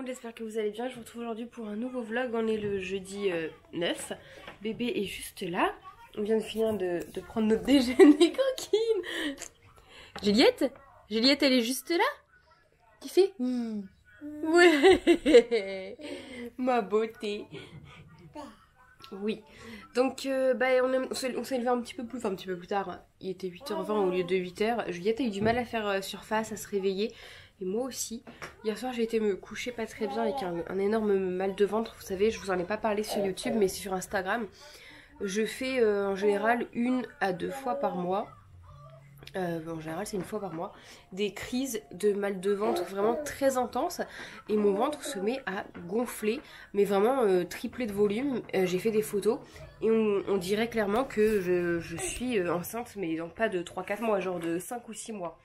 monde, j'espère que vous allez bien. Je vous retrouve aujourd'hui pour un nouveau vlog. On est le jeudi 9. Bébé est juste là. On vient de finir de prendre notre déjeuner, coquine. Juliette, elle est juste là. Tu fais ouais. Ma beauté. Oui. Donc on s'est levé un petit peu plus tard. Il était 8h20 au lieu de 8h. Juliette a eu du mal à faire surface, à se réveiller. Et moi aussi. Hier soir j'ai été me coucher pas très bien avec un énorme mal de ventre. Vous savez, je vous en ai pas parlé sur YouTube mais sur Instagram. Je fais en général 1 à 2 fois par mois. En général c'est 1 fois par mois. Des crises de mal de ventre vraiment très intenses. Et mon ventre se met à gonfler. Mais vraiment tripler de volume. J'ai fait des photos. Et on dirait clairement que je suis enceinte. Mais donc pas de 3-4 mois. Genre de 5 ou 6 mois.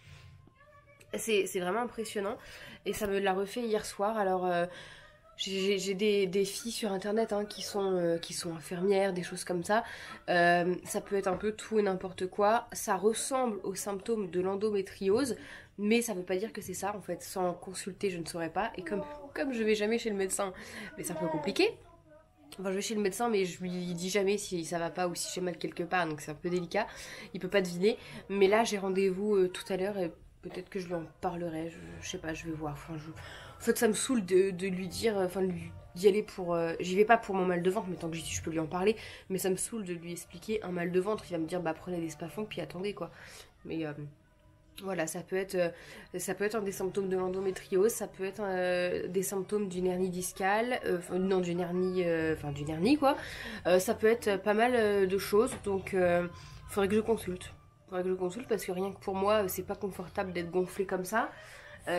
C'est vraiment impressionnant. Et ça me l'a refait hier soir. Alors j'ai des filles sur internet hein, qui sont infirmières, des choses comme ça. Ça peut être un peu tout et n'importe quoi. Ça ressemble aux symptômes de l'endométriose, mais ça veut pas dire que c'est ça en fait. Sans consulter, je ne saurais pas. Et comme je vais jamais chez le médecin, mais c'est un peu compliqué. Enfin, je vais chez le médecin, mais je lui dis jamais si ça va pas ou si j'ai mal quelque part, donc c'est un peu délicat. Il peut pas deviner. Mais là, j'ai rendez-vous tout à l'heure et peut-être que je lui en parlerai. Je sais pas, je vais voir. Enfin, en fait, ça me saoule de lui dire, enfin, d'y aller pour. J'y vais pas pour mon mal de ventre, mais tant que j'y suis, je peux lui en parler. Mais ça me saoule de lui expliquer un mal de ventre. Il va me dire, bah prenez des Spafon, puis attendez quoi. Mais voilà, ça peut être un des symptômes de l'endométriose, ça peut être des symptômes d'une hernie discale, non d'une hernie quoi. Ça peut être pas mal de choses, donc il faudrait que je consulte. Parce que rien que pour moi, c'est pas confortable d'être gonflé comme ça.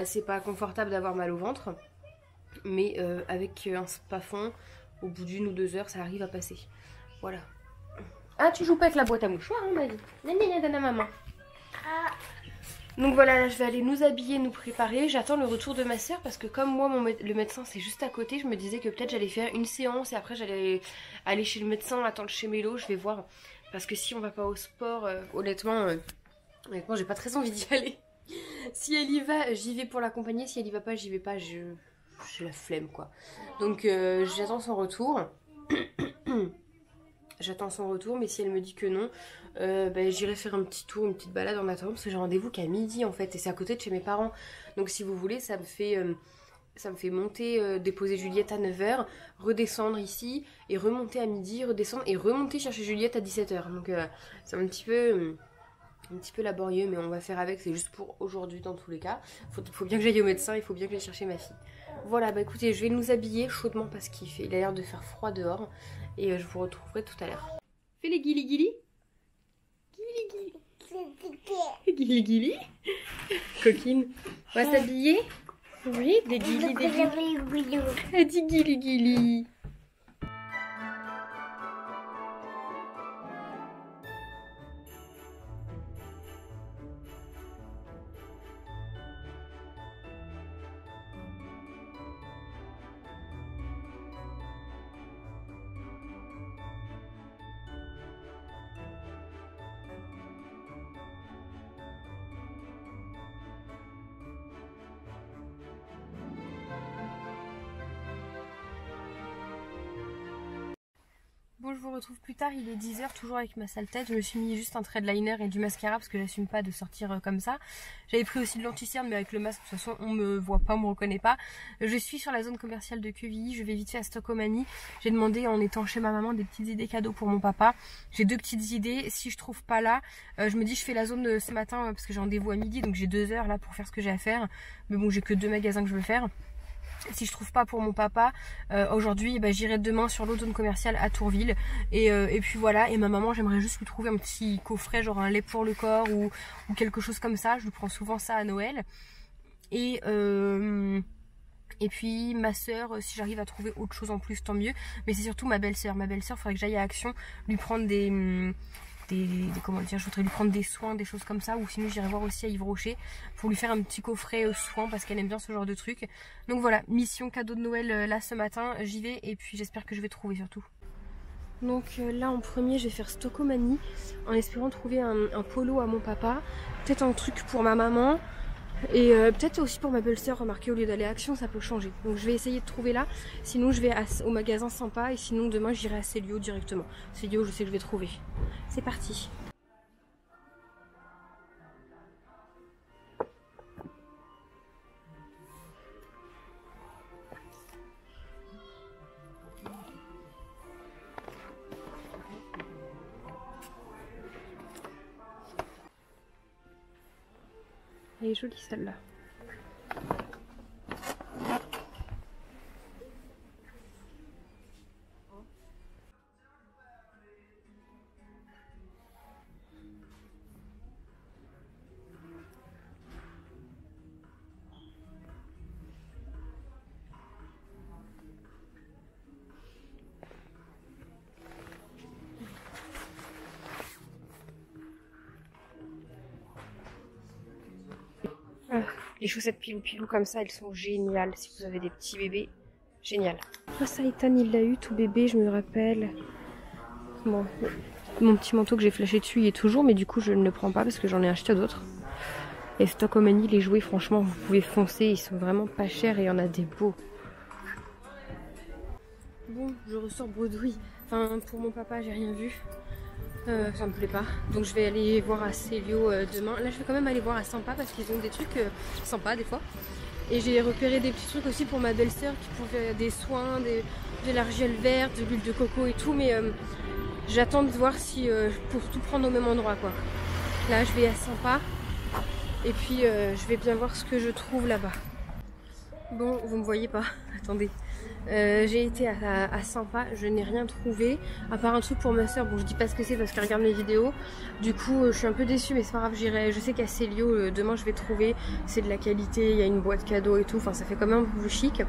C'est pas confortable d'avoir mal au ventre. Mais avec un Spafon, au bout d'1 ou 2 heures, ça arrive à passer. Voilà. Ah, tu joues pas avec la boîte à mouchoirs, hein, ma vie. Nanana, maman. Ah. Donc voilà, là, je vais aller nous habiller, nous préparer. J'attends le retour de ma soeur parce que comme moi, le médecin c'est juste à côté, je me disais que peut-être j'allais faire une séance et après j'allais aller chez le médecin, attendre chez Mélo, je vais voir. Parce que si on va pas au sport, honnêtement, j'ai pas très envie d'y aller. Si elle y va, j'y vais pour l'accompagner. Si elle y va pas, j'y vais pas. J'ai la flemme quoi. Donc j'attends son retour. J'attends son retour, mais si elle me dit que non, j'irai faire un petit tour, une petite balade en attendant, parce que j'ai rendez-vous qu'à midi en fait, et c'est à côté de chez mes parents. Donc si vous voulez, ça me fait monter, déposer Juliette à 9h, redescendre ici, et remonter à midi, redescendre, et remonter chercher Juliette à 17h. Donc c'est un petit peu laborieux, mais on va faire avec, c'est juste pour aujourd'hui dans tous les cas. Faut bien que j'aille au médecin, il faut bien que j'aille chercher ma fille. Voilà, bah écoutez, je vais nous habiller chaudement parce il a l'air de faire froid dehors. Et je vous retrouverai tout à l'heure. Fais les guili guili. Guili guili. Coquine, on va s'habiller. Oui, des guili, des guili. Elle dit guili guili. Bon, je vous retrouve plus tard, il est 10h, toujours avec ma sale tête. Je me suis mis juste un trait de liner et du mascara parce que j'assume pas de sortir comme ça. J'avais pris aussi de l'anti-cerne, mais avec le masque, de toute façon, on me voit pas, on me reconnaît pas. Je suis sur la zone commerciale de Quevilly, je vais vite fait à Stockomanie. J'ai demandé, en étant chez ma maman, des petites idées cadeaux pour mon papa. J'ai 2 petites idées, si je trouve pas là, je me dis je fais la zone ce matin parce que j'ai rendez-vous à midi, donc j'ai 2 heures là pour faire ce que j'ai à faire. Mais bon, j'ai que 2 magasins que je veux faire. Si je trouve pas pour mon papa aujourd'hui, j'irai demain sur l'autre zone commerciale à Tourville et puis voilà. Et ma maman, j'aimerais juste lui trouver un petit coffret, genre un lait pour le corps ou quelque chose comme ça. Je lui prends souvent ça à Noël. Et puis ma soeur, si j'arrive à trouver autre chose en plus, tant mieux. Mais c'est surtout ma belle-sœur. Ma belle-sœur, il faudrait que j'aille à Action lui prendre comment dire, je voudrais lui prendre des soins, des choses comme ça, ou sinon j'irai voir aussi à Yves Rocher pour lui faire un petit coffret soins parce qu'elle aime bien ce genre de truc. Donc voilà, mission cadeau de Noël là ce matin, j'y vais et puis j'espère que je vais trouver surtout. Donc là en premier je vais faire Stockomanie en espérant trouver un polo à mon papa, peut-être un truc pour ma maman, Et peut-être aussi pour ma belle-sœur, remarquez, au lieu d'aller à Action, ça peut changer. Donc je vais essayer de trouver là. Sinon je vais au magasin Sympa et sinon demain j'irai à Célio directement. Célio, je sais que je vais trouver. C'est parti. Elle est jolie celle-là. Les chaussettes pilou-pilou comme ça, elles sont géniales. Si vous avez des petits bébés, génial. Ah, ça, Ethan, il l'a eu, tout bébé, je me rappelle. Bon, mon petit manteau que j'ai flashé dessus, il est toujours, mais du coup, je ne le prends pas parce que j'en ai acheté d'autres. Et Stock-Omani, les jouets, franchement, vous pouvez foncer, ils sont vraiment pas chers et il y en a des beaux. Bon, je ressors bredouille. Enfin, pour mon papa, j'ai rien vu. Ça me plaît pas, donc je vais aller voir à Célio demain. Là je vais quand même aller voir à Sympa parce qu'ils ont des trucs sympas des fois. Et j'ai repéré des petits trucs aussi pour ma belle-sœur qui pouvait des soins, de l'argile verte, de l'huile de coco et tout, mais j'attends de voir si pour tout prendre au même endroit quoi. Là je vais à Sympa et puis je vais bien voir ce que je trouve là-bas. Bon, vous me voyez pas, attendez. J'ai été à Sympa, je n'ai rien trouvé à part un truc pour ma soeur. Bon, je dis pas ce que c'est parce qu'elle regarde mes vidéos, du coup je suis un peu déçue, mais c'est pas grave, j'irai. Je sais qu'à Célio demain je vais trouver, c'est de la qualité, il y a une boîte cadeau et tout, enfin ça fait quand même un peu plus chic.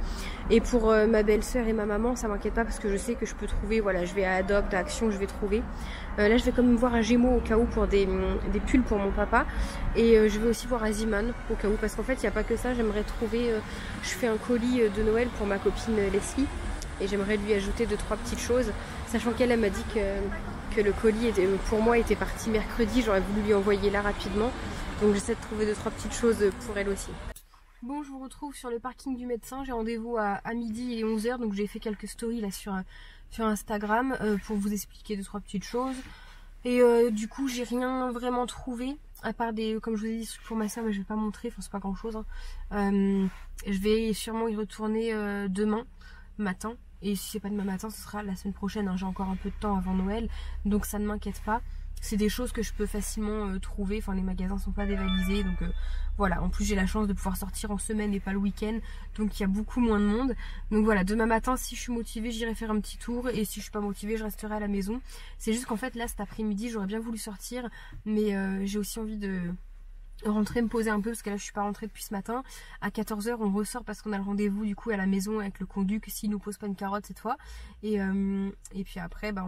Et pour ma belle-sœur et ma maman, ça m'inquiète pas parce que je sais que je peux trouver, voilà, je vais à Adopt, à Action, je vais trouver. Là je vais quand même voir à Gémeaux au cas où pour des pulls pour mon papa. Et je vais aussi voir à Ziman au cas où, parce qu'en fait il n'y a pas que ça, j'aimerais trouver, je fais un colis de Noël pour ma copine Leslie et j'aimerais lui ajouter 2-3 petites choses, sachant qu'elle m'a dit que le colis était, pour moi était parti mercredi, j'aurais voulu lui envoyer là rapidement, donc j'essaie de trouver 2-3 petites choses pour elle aussi. Bon, je vous retrouve sur le parking du médecin, j'ai rendez-vous à midi et 11h, donc j'ai fait quelques stories là sur Instagram pour vous expliquer 2-3 petites choses. Et du coup j'ai rien vraiment trouvé à part des, comme je vous ai dit, pour ma soeur, mais je vais pas montrer, enfin c'est pas grand chose hein. Je vais sûrement y retourner demain matin, et si c'est pas demain matin ce sera la semaine prochaine hein. J'ai encore un peu de temps avant Noël, donc ça ne m'inquiète pas, c'est des choses que je peux facilement trouver, enfin les magasins sont pas dévalisés, donc voilà. En plus j'ai la chance de pouvoir sortir en semaine et pas le week-end, donc il y a beaucoup moins de monde. Donc voilà, demain matin si je suis motivée j'irai faire un petit tour, et si je suis pas motivée je resterai à la maison. C'est juste qu'en fait là cet après-midi j'aurais bien voulu sortir, mais j'ai aussi envie de rentrer me poser un peu parce que là je suis pas rentrée depuis ce matin. À 14h on ressort parce qu'on a le rendez-vous du coup à la maison avec le conduc s'il nous pose pas une carotte cette fois, et puis après bah,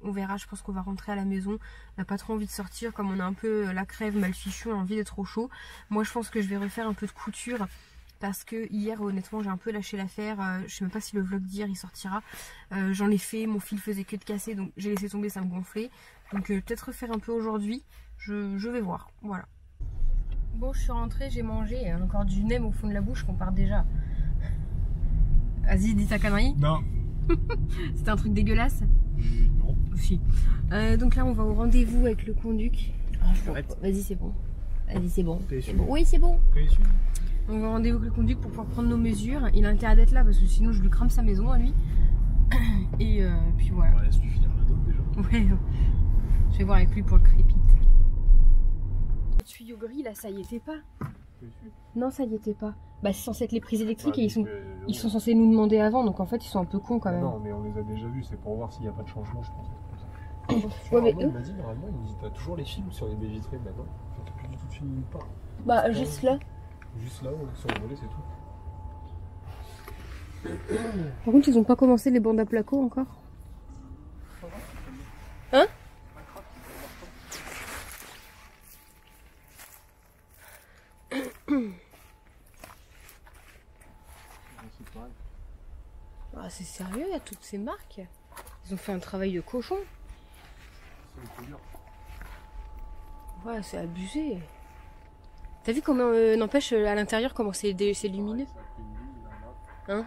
on verra. Je pense qu'on va rentrer à la maison, on n'a pas trop envie de sortir comme on a un peu la crève, mal fichu, on a envie d'être au chaud. Moi je pense que je vais refaire un peu de couture parce que hier honnêtement j'ai un peu lâché l'affaire, je sais même pas si le vlog d'hier il sortira, j'en ai fait, mon fil faisait que de casser donc j'ai laissé tomber, ça me gonflait, donc peut-être refaire un peu aujourd'hui, je vais voir, voilà. Bon, je suis rentrée, j'ai mangé, encore du nem au fond de la bouche qu'on part déjà. Vas-y, dis ta connerie. Non. C'était un truc dégueulasse. Non. Si. Donc là, on va au rendez-vous avec le conduc. Vas-y, c'est bon. Vas-y, c'est bon. Bon. Oui, c'est bon. On va au rendez-vous avec le conduc pour pouvoir prendre nos mesures. Il a intérêt d'être là parce que sinon, je lui crame sa maison à lui. Et puis voilà. Ouais, laisse-lui finir la dose déjà. Ouais. Je vais voir avec lui pour le crépit. Le tuyau gris là, ça y était pas. Non, ça y était pas. Bah c'est censé être les prises électriques et ils sont censés nous demander avant, donc en fait ils sont un peu cons quand même. Non mais on les a déjà vus, c'est pour voir s'il n'y a pas de changement, je pense. Ouais, mais il m'a dit normalement, il me dit t'as toujours les films sur les baies vitrées maintenant. T'as plus du tout de film nulle part. Bah juste là. Juste là, ouais, sur le volet c'est tout. Par contre ils ont pas commencé les bandes à placo encore. Hein? Ah, c'est sérieux, il y a toutes ces marques. Ils ont fait un travail de cochon. Ouais, c'est abusé. T'as vu comment, n'empêche, à l'intérieur, comment c'est lumineux? Hein?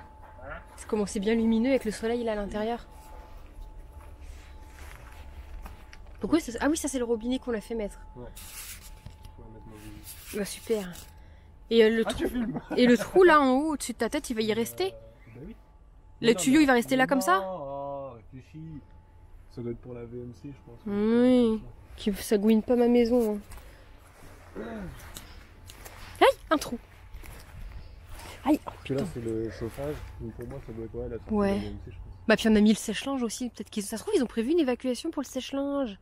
Comment c'est bien lumineux avec le soleil là à l'intérieur. Pourquoi ça... Ah oui, ça c'est le robinet qu'on a fait mettre. Ouais. Bah super. Et, le trou là en haut au-dessus de ta tête, il va y rester? Bah oui. Le tuyau il va rester là comme ça? Réfléchis. Ça doit être pour la VMC je pense. Oui. Ça gouine pas ma maison. Hein. Aïe, un trou. Aïe, oh, puis là c'est le chauffage, donc pour moi ça doit être la sortie de la VMC je pense. Bah puis on a mis le sèche-linge aussi, peut-être qu'ils ça se trouve ils ont prévu une évacuation pour le sèche-linge.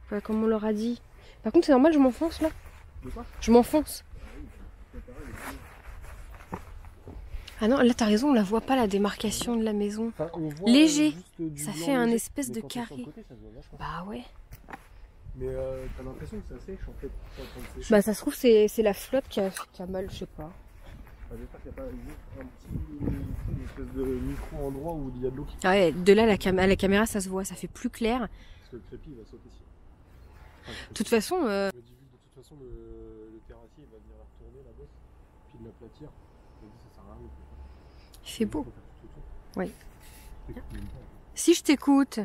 Ouais, comme on leur a dit. Par contre c'est normal, je m'enfonce là. De quoi? Je m'enfonce. Ah non, là t'as raison, on la voit pas la démarcation de la maison. Enfin, léger, ça fait un espèce de carré. Côté, bah ouais. Mais t'as l'impression que ça sèche en fait. Bah ça se trouve c'est la flotte qui a mal, je sais pas. J'espère qu'il n'y a pas une espèce de micro-endroit où il y a de l'eau qui... Ah ouais, de là, à la caméra, ça se voit, ça fait plus clair. Parce que le crépi, il va sauter ici. Enfin, de toute façon... Je me dis, vu que de toute façon, le terrassier, il va venir la retourner, la bosse, puis de l'aplatir. Je me dis, ça sert à rien. Il fait beau. Oui. Si je t'écoute,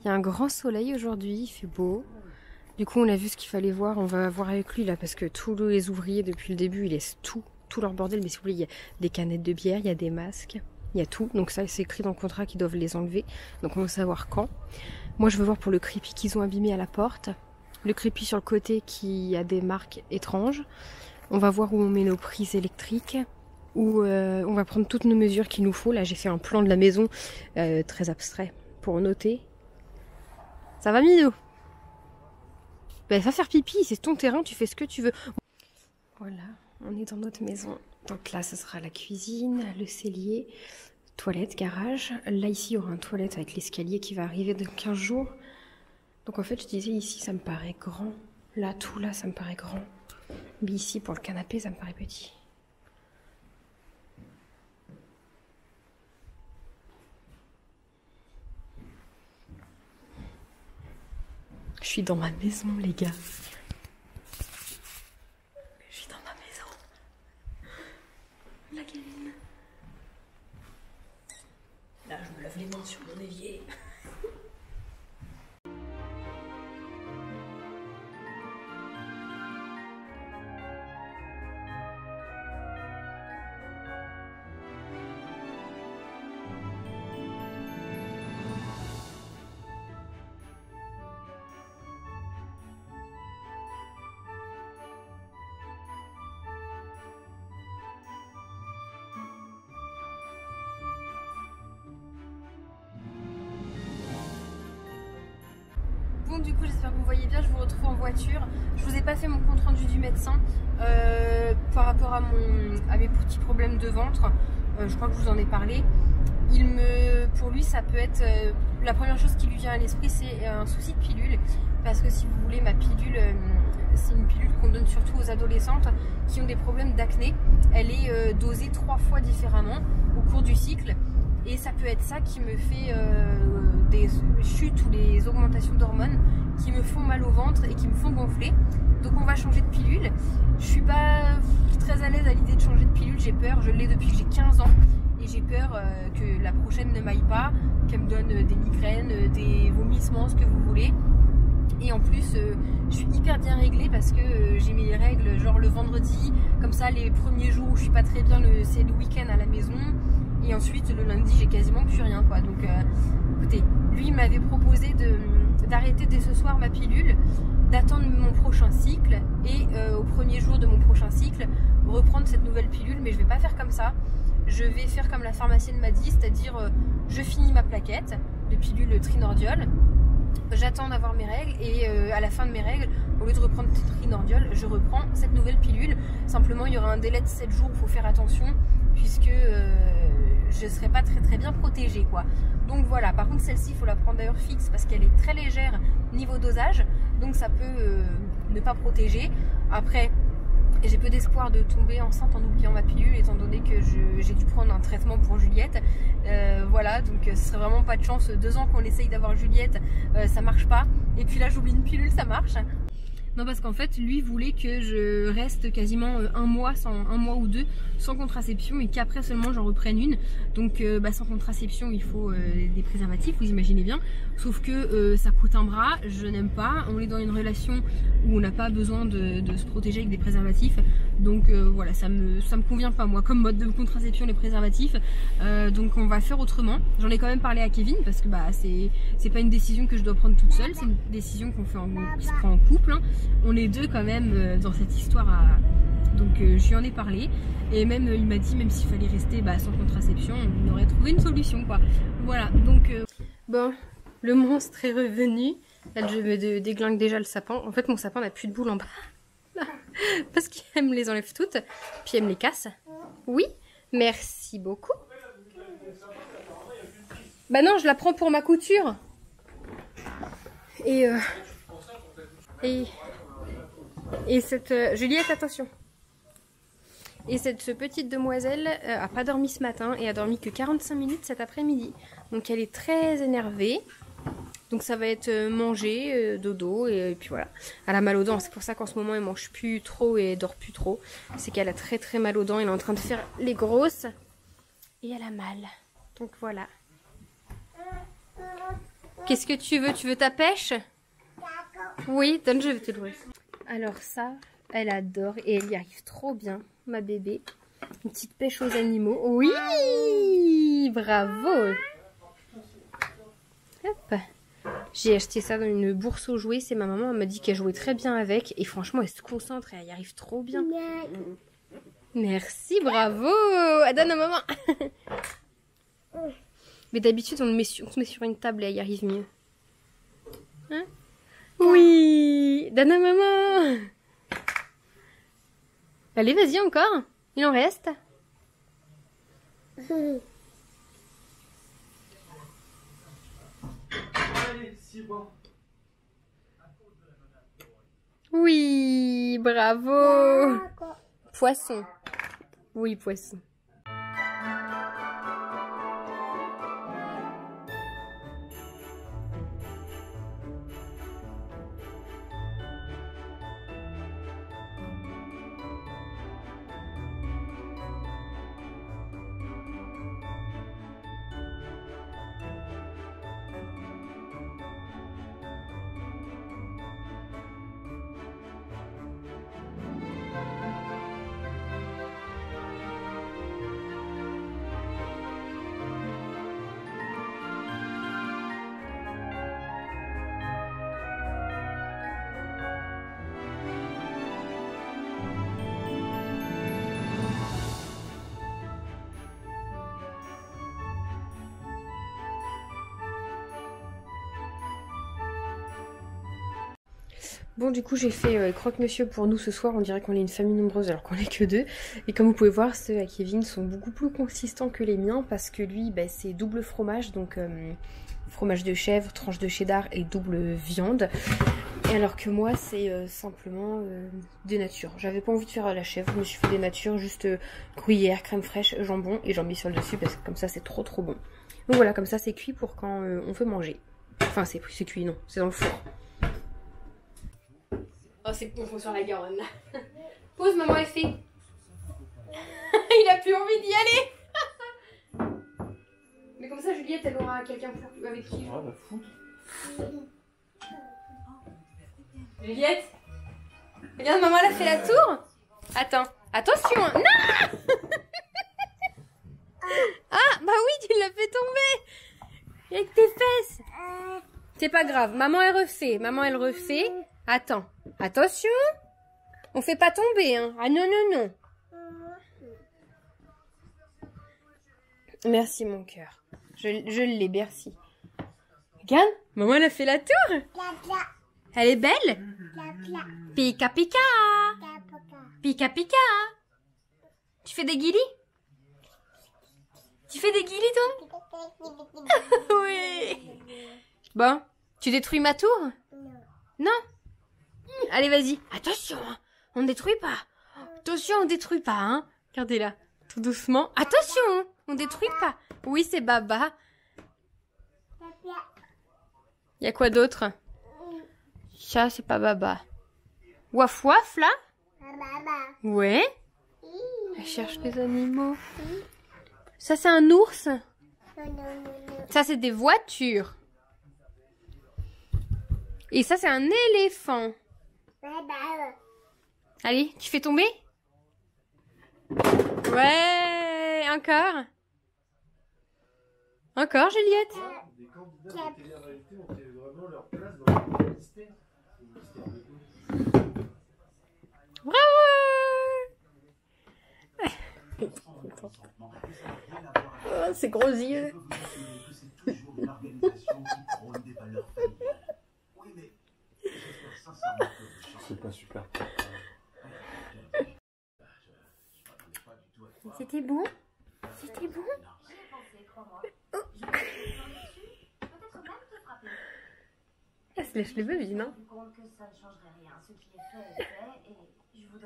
il y a un grand soleil aujourd'hui, il fait beau. Du coup, on a vu ce qu'il fallait voir. On va voir avec lui, là, parce que tous les ouvriers, depuis le début, ils laissent tout leur bordel, mais si vous voulez, il y a des canettes de bière, il y a des masques, il y a tout. Donc ça, c'est écrit dans le contrat qu'ils doivent les enlever. Donc on veut savoir quand. Moi, je veux voir pour le crépi qu'ils ont abîmé à la porte. Le crépi sur le côté qui a des marques étranges. On va voir où on met nos prises électriques. Où on va prendre toutes nos mesures qu'il nous faut. Là, j'ai fait un plan de la maison très abstrait pour noter. Ça va, Minou? Ben, va faire pipi, c'est ton terrain, tu fais ce que tu veux. Voilà. On est dans notre maison. Donc là, ce sera la cuisine, le cellier, toilette, garage. Là, ici, il y aura une toilette avec l'escalier qui va arriver dans 15 jours. Donc en fait, je disais, ici, ça me paraît grand. Là, tout là, ça me paraît grand. Mais ici, pour le canapé, ça me paraît petit. Je suis dans ma maison, les gars. La gamine. Là, je me lave les mains sur mon évier. Bon, du coup, j'espère que vous voyez bien, je vous retrouve en voiture. Je vous ai pas fait mon compte rendu du médecin par rapport à mes petits problèmes de ventre. Je crois que je vous en ai parlé. Pour lui, ça peut être la première chose qui lui vient à l'esprit, c'est un souci de pilule. Parce que si vous voulez, ma pilule, c'est une pilule qu'on donne surtout aux adolescentes qui ont des problèmes d'acné. Elle est dosée 3 fois différemment au cours du cycle. Et ça peut être ça qui me fait des chutes ou des augmentations d'hormones qui me font mal au ventre et qui me font gonfler. Donc on va changer de pilule. Je suis pas très à l'aise à l'idée de changer de pilule, j'ai peur, je l'ai depuis que j'ai 15 ans. Et j'ai peur que la prochaine ne m'aille pas, qu'elle me donne des migraines, des vomissements, ce que vous voulez. Et en plus, je suis hyper bien réglée parce que j'ai mes règles genre le vendredi. Comme ça, les premiers jours où je suis pas très bien, c'est le week-end à la maison. Et ensuite, le lundi, j'ai quasiment plus rien, quoi. Donc, écoutez, lui, il m'avait proposé d'arrêter dès ce soir ma pilule, d'attendre mon prochain cycle et au premier jour de mon prochain cycle, reprendre cette nouvelle pilule. Mais je vais pas faire comme ça. Je vais faire comme la pharmacienne m'a dit, c'est-à-dire je finis ma plaquette de pilule trinordiol. J'attends d'avoir mes règles et à la fin de mes règles, au lieu de reprendre trinordiol, je reprends cette nouvelle pilule. Simplement, il y aura un délai de 7 jours, il faut faire attention puisque je ne serai pas très bien protégée, quoi. Donc voilà, par contre celle-ci, il faut la prendre d'ailleurs fixe parce qu'elle est très légère niveau dosage, donc ça peut ne pas protéger. Après, j'ai peu d'espoir de tomber enceinte en oubliant ma pilule étant donné que j'ai dû prendre un traitement pour Juliette. Voilà, donc ce serait vraiment pas de chance. 2 ans qu'on essaye d'avoir Juliette, ça marche pas. Et puis là j'oublie une pilule, ça marche. Non, parce qu'en fait, lui voulait que je reste quasiment un mois ou deux sans contraception et qu'après seulement j'en reprenne une. Donc sans contraception, il faut des préservatifs, vous imaginez bien. Sauf que ça coûte un bras, je n'aime pas. On est dans une relation où on n'a pas besoin de se protéger avec des préservatifs. Donc voilà, ça me convient pas moi comme mode de contraception les préservatifs. Donc on va faire autrement. J'en ai quand même parlé à Kevin parce que c'est pas une décision que je dois prendre toute seule, c'est une décision qui se prend en couple. Hein. On est deux quand même dans cette histoire donc je lui en ai parlé et même il m'a dit même s'il fallait rester sans contraception, on aurait trouvé une solution quoi. Voilà, donc bon, le monstre est revenu. Là je me déglingue déjà le sapin. En fait mon sapin n'a plus de boules en bas. Parce qu'elle me les enlève toutes, puis elle me les casse. Oui, merci beaucoup. Bah non, je la prends pour ma couture. Et cette Juliette, attention. Et cette petite demoiselle a pas dormi ce matin et a dormi que 45 minutes cet après-midi. Donc elle est très énervée. Donc ça va être manger, dodo et puis voilà. Elle a mal aux dents, c'est pour ça qu'en ce moment elle mange plus trop et dort plus trop. C'est qu'elle a très très mal aux dents, elle est en train de faire les grosses et elle a mal. Donc voilà. Qu'est-ce que tu veux? Tu veux ta pêche? Oui, donne, je vais te l'ouvrir. Alors ça, elle adore et elle y arrive trop bien, ma bébé. Une petite pêche aux animaux. Oui, bravo. Hop. J'ai acheté ça dans une bourse aux jouets. C'est ma maman, elle m'a dit qu'elle jouait très bien avec. Et franchement, elle se concentre et elle y arrive trop bien. Merci, bravo. Donne à maman. Mais d'habitude, on se met sur une table et elle y arrive mieux. Hein? Oui. Donne à maman. Allez, vas-y encore. Il en reste. Oui, bravo. Poisson. Oui, poisson. Bon, du coup, j'ai fait croque-monsieur pour nous ce soir. On dirait qu'on est une famille nombreuse alors qu'on est que deux. Et comme vous pouvez voir, ceux à Kevin sont beaucoup plus consistants que les miens parce que lui, c'est double fromage. Donc, fromage de chèvre, tranche de cheddar et double viande. Et alors que moi, c'est simplement des natures. J'avais pas envie de faire la chèvre. Je me suis fait des natures, juste gruyère, crème fraîche, jambon et j'en mets sur le dessus parce que comme ça, c'est trop trop bon. Donc voilà, comme ça, c'est cuit pour quand on veut manger. Enfin, c'est cuit, non. C'est dans le four. Oh, c'est bon, sur la Garonne là. Pause, maman, elle fait. Il a plus envie d'y aller. Mais comme ça, Juliette, elle aura quelqu'un avec qui. Ah, bah foutre. Juliette, regarde, maman, elle a fait la tour. Attends, attention. Non. Ah, bah oui, tu l'as fait tomber. Avec tes fesses. C'est pas grave, maman, elle refait. Maman, elle refait. Attends, attention, on fait pas tomber, hein. Ah non, non, non. Merci mon cœur, je l'ai, merci. Regarde, maman elle a fait la tour. Elle est belle. Pika pika. Pika pika. Tu fais des guilis? Tu fais des guilis toi? Oui. Bon, tu détruis ma tour? Non. Allez, vas-y. Attention, hein. On ne détruit pas. Attention, on ne détruit pas, hein. Regardez là, tout doucement. Attention, hein. On ne détruit pas. Oui, c'est Baba. Il y a quoi d'autre? Ça, c'est pas Baba. Waf waf là? Ouais. Elle cherche les animaux. Ça c'est un ours. Ça c'est des voitures. Et ça c'est un éléphant. Allez, tu fais tomber? Ouais, encore. Encore Juliette? Des candidats de télé-réalité ont vraiment leur place dans le ministère. Bravo! Oh, ses gros yeux. C'est pas super. C'était bon? C'était bon? Elle se lèche les bébés, non?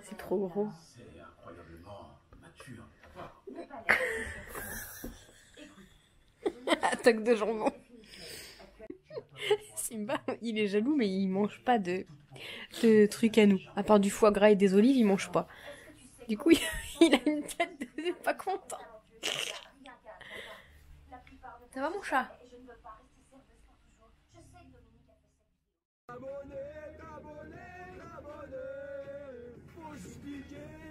C'est trop gros. C'est incroyablement mature. Attaque de jambon. Simba, il est jaloux, mais il mange pas de trucs à nous. À part du foie gras et des olives, il mange pas. Du coup, il a une tête de pas content. Ça va mon chat? Abonnez, abonnez, abonnez, faut se piquer.